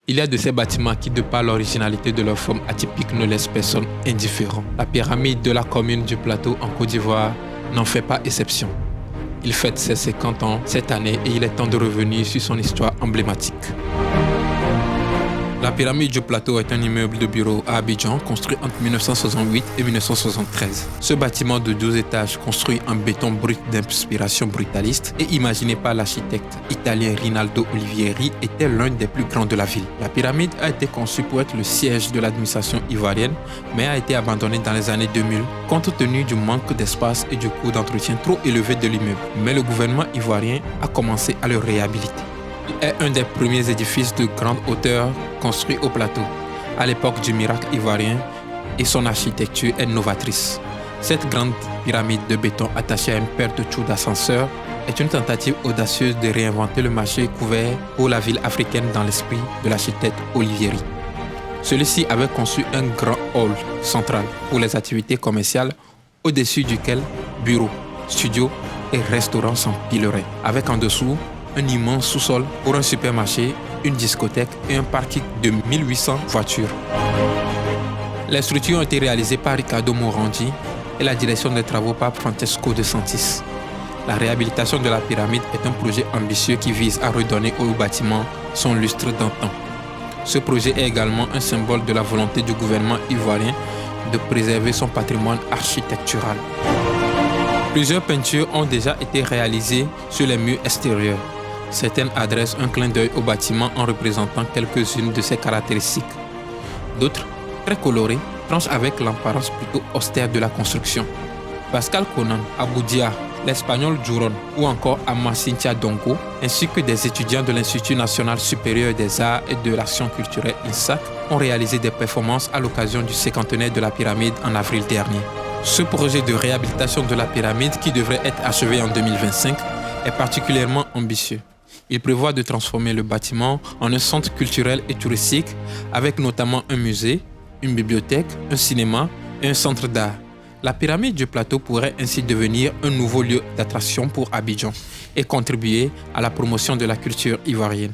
Il y a de ces bâtiments qui, de par l'originalité de leur forme atypique, ne laissent personne indifférent. La pyramide de la commune du Plateau en Côte d'Ivoire n'en fait pas exception. Il fête ses 50 ans cette année et il est temps de revenir sur son histoire emblématique. La pyramide du Plateau est un immeuble de bureaux à Abidjan construit entre 1968 et 1973. Ce bâtiment de 12 étages construit en béton brut d'inspiration brutaliste et imaginé par l'architecte italien Rinaldo Olivieri était l'un des plus grands de la ville. La pyramide a été conçue pour être le siège de l'administration ivoirienne mais a été abandonnée dans les années 2000 compte tenu du manque d'espace et du coût d'entretien trop élevé de l'immeuble. Mais le gouvernement ivoirien a commencé à le réhabiliter. Il est un des premiers édifices de grande hauteur construits au Plateau, à l'époque du miracle ivoirien, et son architecture est novatrice. Cette grande pyramide de béton attachée à une paire de trous d'ascenseur est une tentative audacieuse de réinventer le marché couvert pour la ville africaine dans l'esprit de l'architecte Olivieri. Celui-ci avait conçu un grand hall central pour les activités commerciales, au-dessus duquel bureaux, studios et restaurants s'empileraient, avec en dessous un immense sous-sol pour un supermarché, une discothèque et un parking de 1800 voitures. Les structures ont été réalisées par Riccardo Morandi et la direction des travaux par Francesco De Santis. La réhabilitation de la pyramide est un projet ambitieux qui vise à redonner au bâtiment son lustre d'antan. Ce projet est également un symbole de la volonté du gouvernement ivoirien de préserver son patrimoine architectural. Plusieurs peintures ont déjà été réalisées sur les murs extérieurs. Certaines adressent un clin d'œil au bâtiment en représentant quelques-unes de ses caractéristiques. D'autres, très colorées, tranchent avec l'apparence plutôt austère de la construction. Pascal Conan, Aboudia, l'Espagnol Juron ou encore Ama Cynthia Dongo, ainsi que des étudiants de l'Institut national supérieur des arts et de l'action culturelle INSAC, ont réalisé des performances à l'occasion du 50aire de la pyramide en avril dernier. Ce projet de réhabilitation de la pyramide, qui devrait être achevé en 2025, est particulièrement ambitieux. Il prévoit de transformer le bâtiment en un centre culturel et touristique avec notamment un musée, une bibliothèque, un cinéma et un centre d'art. La pyramide du Plateau pourrait ainsi devenir un nouveau lieu d'attraction pour Abidjan et contribuer à la promotion de la culture ivoirienne.